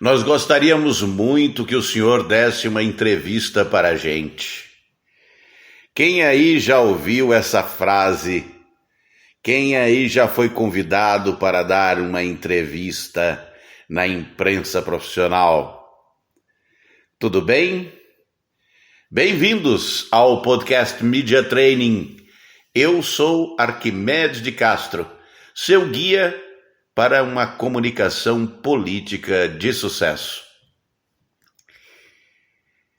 Nós gostaríamos muito que o senhor desse uma entrevista para a gente. Quem aí já ouviu essa frase? Quem aí já foi convidado para dar uma entrevista na imprensa profissional? Tudo bem? Bem-vindos ao podcast Media Training. Eu sou Arquimedes de Castro, seu guia para uma comunicação política de sucesso.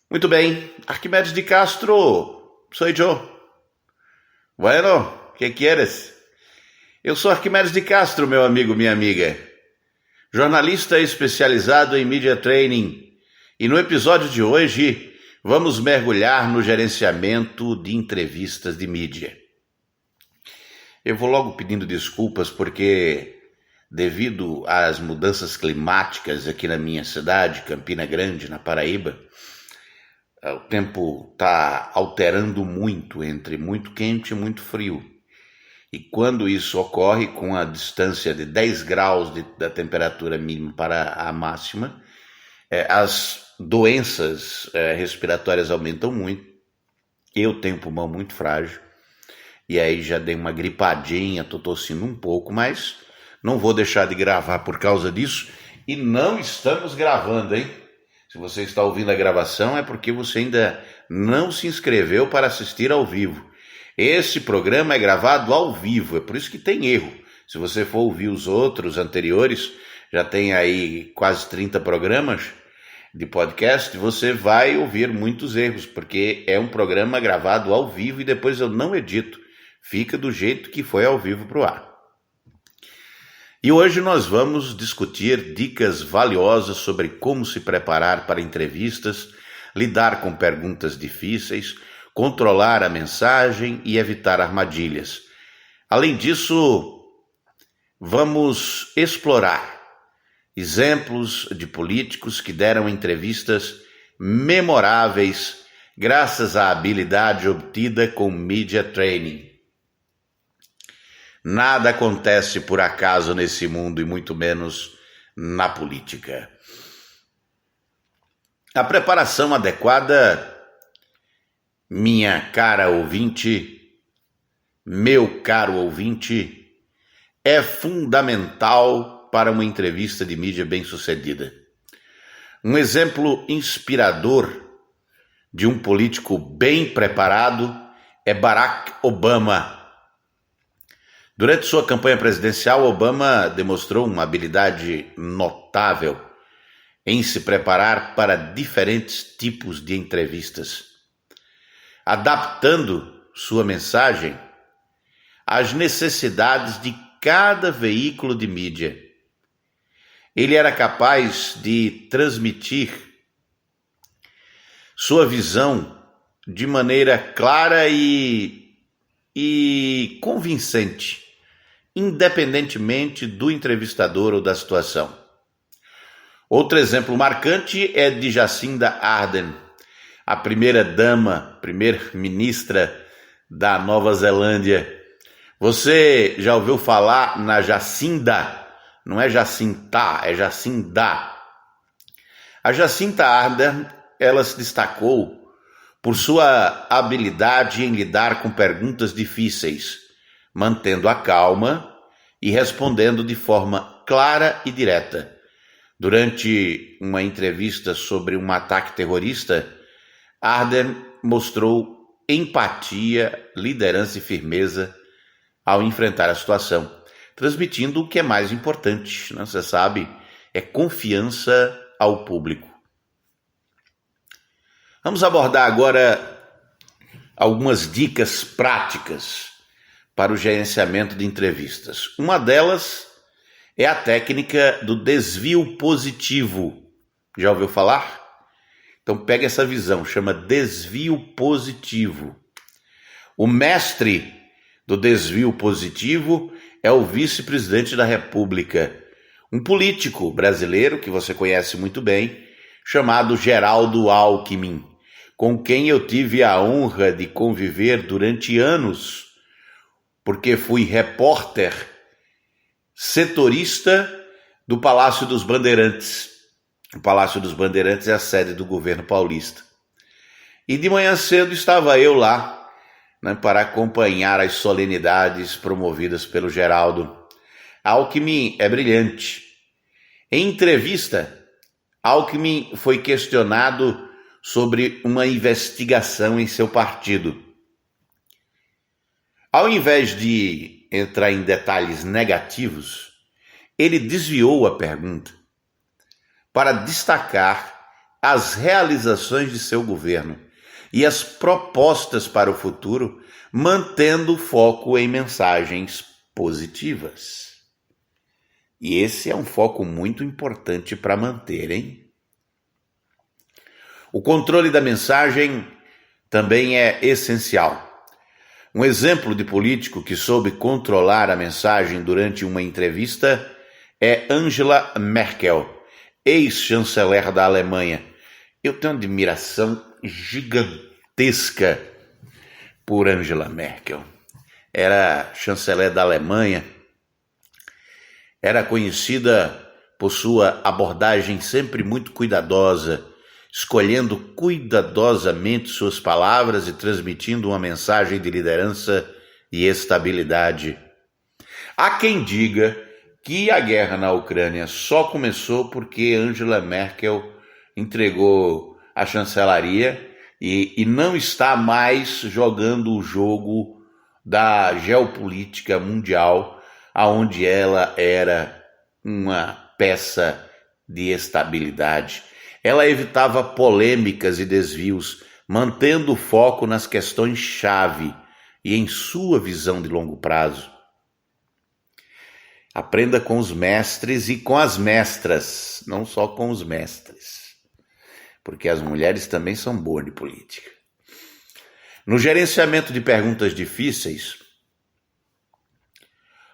Muito bem, Arquimedes de Castro, sou eu. Bueno, ¿qué quieres? Eu sou Arquimedes de Castro, meu amigo, minha amiga, jornalista especializado em Media Training, e no episódio de hoje vamos mergulhar no gerenciamento de entrevistas de mídia. Eu vou logo pedindo desculpas porque, devido às mudanças climáticas aqui na minha cidade, Campina Grande, na Paraíba, o tempo está alterando muito entre muito quente e muito frio. E quando isso ocorre com a distância de 10 graus da temperatura mínima para a máxima, as doenças respiratórias aumentam muito. Eu tenho um pulmão muito frágil, e aí já dei uma gripadinha, estou tossindo um pouco, mas não vou deixar de gravar por causa disso. E não estamos gravando, hein? Se você está ouvindo a gravação é porque você ainda não se inscreveu para assistir ao vivo. Esse programa é gravado ao vivo, é por isso que tem erro. Se você for ouvir os outros anteriores, já tem aí quase 30 programas de podcast, você vai ouvir muitos erros, porque é um programa gravado ao vivo e depois eu não edito. Fica do jeito que foi ao vivo para o ar. E hoje nós vamos discutir dicas valiosas sobre como se preparar para entrevistas, lidar com perguntas difíceis, controlar a mensagem e evitar armadilhas. Além disso, vamos explorar exemplos de políticos que deram entrevistas memoráveis graças à habilidade obtida com Media Training. Nada acontece por acaso nesse mundo e muito menos na política. A preparação adequada, minha cara ouvinte, meu caro ouvinte, é fundamental para uma entrevista de mídia bem-sucedida. Um exemplo inspirador de um político bem preparado é Barack Obama. Durante sua campanha presidencial, Obama demonstrou uma habilidade notável em se preparar para diferentes tipos de entrevistas, adaptando sua mensagem às necessidades de cada veículo de mídia. Ele era capaz de transmitir sua visão de maneira clara e convincente, independentemente do entrevistador ou da situação. Outro exemplo marcante é de Jacinda Ardern, a primeira-dama, primeira-ministra da Nova Zelândia. Você já ouviu falar na Jacinda? Não é Jacinta, é Jacinda. A Jacinda Ardern, ela se destacou por sua habilidade em lidar com perguntas difíceis, mantendo a calma e respondendo de forma clara e direta. Durante uma entrevista sobre um ataque terrorista, Ardern mostrou empatia, liderança e firmeza ao enfrentar a situação, transmitindo o que é mais importante, né? Você sabe, é confiança ao público. Vamos abordar agora algumas dicas práticas para o gerenciamento de entrevistas. Uma delas é a técnica do desvio positivo. Já ouviu falar? Então pega essa visão, chama desvio positivo. O mestre do desvio positivo é o vice-presidente da República, um político brasileiro que você conhece muito bem, chamado Geraldo Alckmin, com quem eu tive a honra de conviver durante anos, porque fui repórter setorista do Palácio dos Bandeirantes, O Palácio dos Bandeirantes é a sede do governo paulista. E de manhã cedo estava eu lá, né, para acompanhar as solenidades promovidas pelo Geraldo. Alckmin é brilhante. Em entrevista, Alckmin foi questionado sobre uma investigação em seu partido. Ao invés de entrar em detalhes negativos, ele desviou a pergunta para destacar as realizações de seu governo e as propostas para o futuro, mantendo o foco em mensagens positivas. E esse é um foco muito importante para manter, hein? O controle da mensagem também é essencial. Um exemplo de político que soube controlar a mensagem durante uma entrevista é Angela Merkel, ex-chanceler da Alemanha. Eu tenho uma admiração gigantesca por Angela Merkel. Era chanceler da Alemanha, era conhecida por sua abordagem sempre muito cuidadosa, escolhendo cuidadosamente suas palavras e transmitindo uma mensagem de liderança e estabilidade. Há quem diga que a guerra na Ucrânia só começou porque Angela Merkel entregou a chancelaria e não está mais jogando o jogo da geopolítica mundial, aonde ela era uma peça de estabilidade. Ela evitava polêmicas e desvios, mantendo o foco nas questões-chave e em sua visão de longo prazo. Aprenda com os mestres e com as mestras, não só com os mestres, porque as mulheres também são boas de política. No gerenciamento de perguntas difíceis,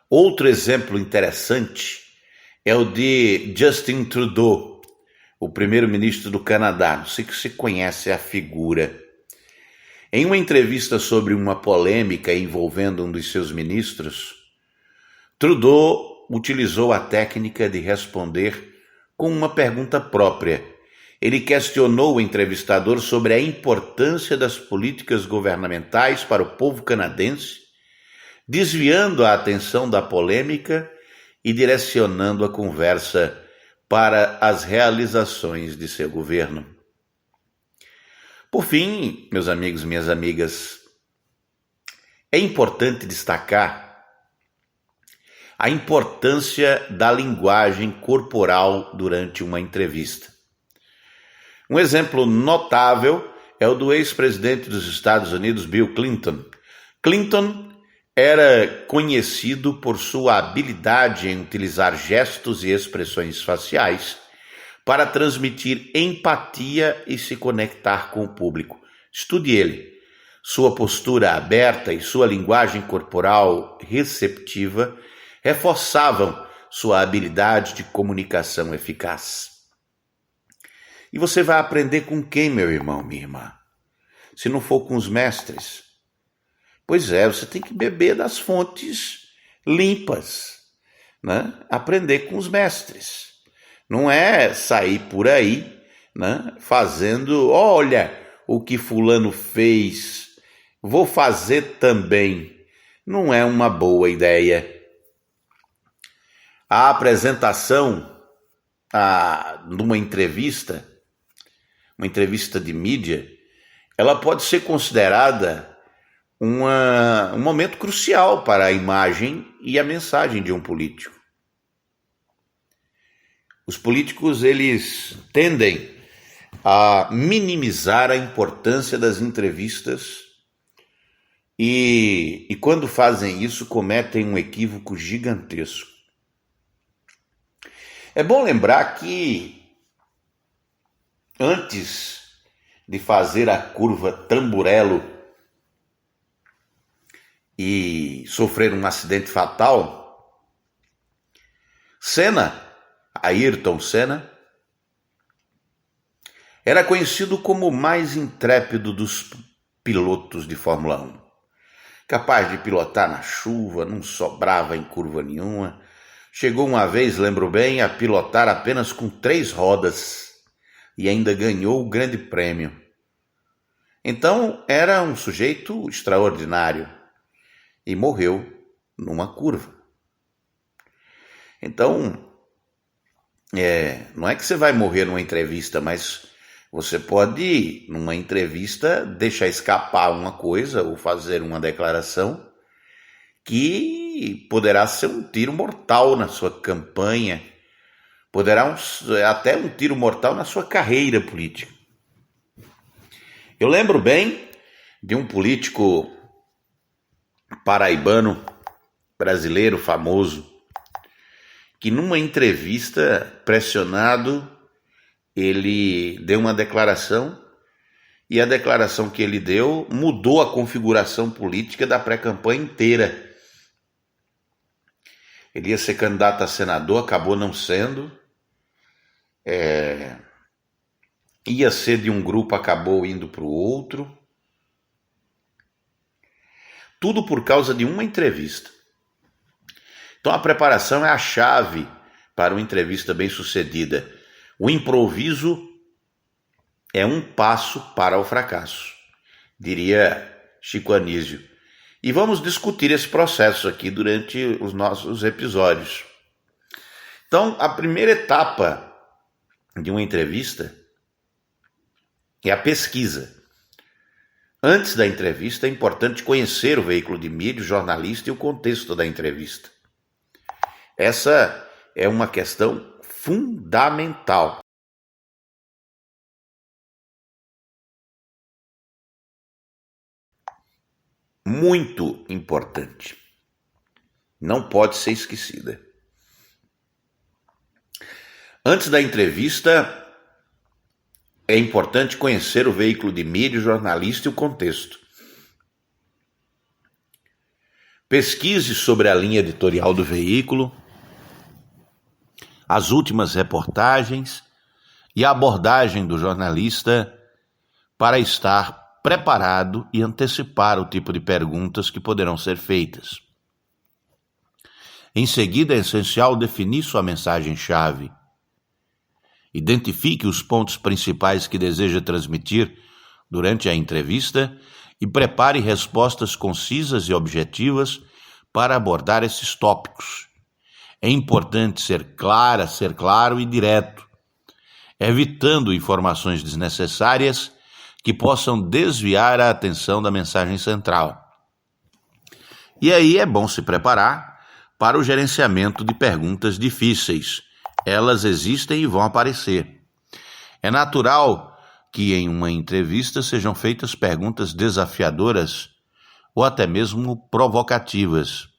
outro exemplo interessante é o de Justin Trudeau, o primeiro-ministro do Canadá. Não sei se você conhece a figura. Em uma entrevista sobre uma polêmica envolvendo um dos seus ministros, Trudeau utilizou a técnica de responder com uma pergunta própria. Ele questionou o entrevistador sobre a importância das políticas governamentais para o povo canadense, desviando a atenção da polêmica e direcionando a conversa para as realizações de seu governo. Por fim, meus amigos e minhas amigas, é importante destacar a importância da linguagem corporal durante uma entrevista. Um exemplo notável é o do ex-presidente dos Estados Unidos, Bill Clinton. Clinton era conhecido por sua habilidade em utilizar gestos e expressões faciais para transmitir empatia e se conectar com o público. Estude ele. Sua postura aberta e sua linguagem corporal receptiva reforçavam sua habilidade de comunicação eficaz. E você vai aprender com quem, meu irmão, minha irmã? Se não for com os mestres. Pois é, você tem que beber das fontes limpas, né? Aprender com os mestres. Não é sair por aí, né, fazendo, olha o que fulano fez, vou fazer também. Não é uma boa ideia. A apresentação numa entrevista de mídia, ela pode ser considerada um momento crucial para a imagem e a mensagem de um político. Os políticos, eles tendem a minimizar a importância das entrevistas e quando fazem isso, cometem um equívoco gigantesco. É bom lembrar que antes de fazer a curva Tamburello e sofrer um acidente fatal, Ayrton Senna, era conhecido como o mais intrépido dos pilotos de Fórmula 1. Capaz de pilotar na chuva, não sobrava em curva nenhuma. Chegou uma vez, lembro bem, a pilotar apenas com 3 rodas. e ainda ganhou o grande prêmio. Então era um sujeito extraordinário e morreu numa curva. Então, não é que você vai morrer numa entrevista, mas você pode, numa entrevista, deixar escapar uma coisa ou fazer uma declaração que poderá ser um tiro mortal na sua campanha, poderá até um tiro mortal na sua carreira política. Eu lembro bem de um político paraibano, brasileiro famoso, que numa entrevista, pressionado, ele deu uma declaração e a declaração que ele deu mudou a configuração política da pré-campanha inteira. Ele ia ser candidato a senador, acabou não sendo. Ia ser de um grupo, acabou indo para o outro. Tudo por causa de uma entrevista. Então a preparação é a chave para uma entrevista bem-sucedida. O improviso é um passo para o fracasso, diria Chico Anísio. E vamos discutir esse processo aqui durante os nossos episódios. Então, a primeira etapa de uma entrevista é a pesquisa. Antes da entrevista, é importante conhecer o veículo de mídia, o jornalista e o contexto da entrevista. Essa é uma questão fundamental. Muito importante. Não pode ser esquecida. Antes da entrevista, é importante conhecer o veículo de mídia, o jornalista e o contexto. Pesquise sobre a linha editorial do veículo, as últimas reportagens e a abordagem do jornalista para estar preparado e antecipar o tipo de perguntas que poderão ser feitas. Em seguida, é essencial definir sua mensagem-chave. Identifique os pontos principais que deseja transmitir durante a entrevista e prepare respostas concisas e objetivas para abordar esses tópicos. É importante ser claro e direto, evitando informações desnecessárias que possam desviar a atenção da mensagem central. E aí é bom se preparar para o gerenciamento de perguntas difíceis. Elas existem e vão aparecer. É natural que em uma entrevista sejam feitas perguntas desafiadoras ou até mesmo provocativas.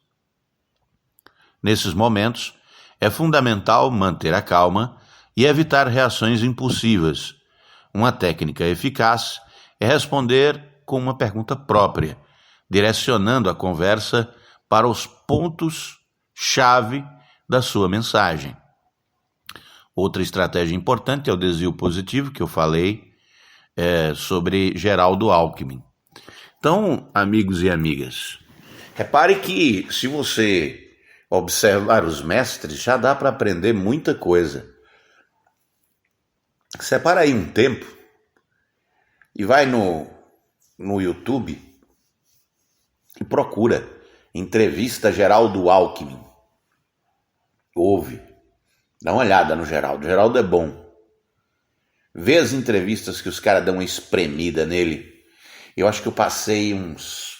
Nesses momentos, é fundamental manter a calma e evitar reações impulsivas. Uma técnica eficaz é responder com uma pergunta própria, direcionando a conversa para os pontos-chave da sua mensagem. Outra estratégia importante é o desvio positivo, que eu falei sobre Geraldo Alckmin. Então, amigos e amigas, repare que se você observar os mestres, já dá para aprender muita coisa. Separa aí um tempo e vai no YouTube e procura entrevista Geraldo Alckmin. Ouve, dá uma olhada no Geraldo. O Geraldo é bom. Vê as entrevistas que os caras dão uma espremida nele. Eu acho que eu passei uns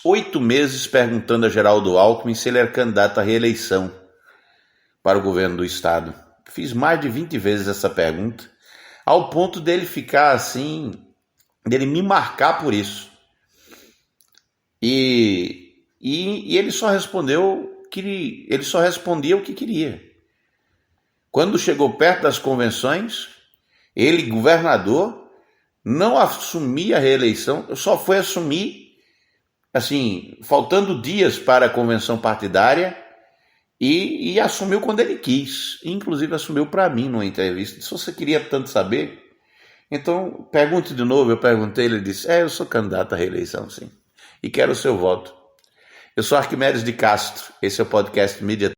8 meses perguntando a Geraldo Alckmin se ele era candidato à reeleição para o governo do estado. Fiz mais de 20 vezes essa pergunta, ao ponto dele ficar assim, dele me marcar por isso. E ele só respondeu que ele só respondia o que queria. Quando chegou perto das convenções, ele, governador, não assumia a reeleição, só foi assumir, assim, faltando dias para a convenção partidária, e assumiu quando ele quis. Inclusive assumiu para mim numa entrevista. Se você queria tanto saber, então pergunte de novo. Eu perguntei, ele disse, eu sou candidato à reeleição, sim, e quero o seu voto. Eu sou Arquimedes de Castro, esse é o podcast Mídia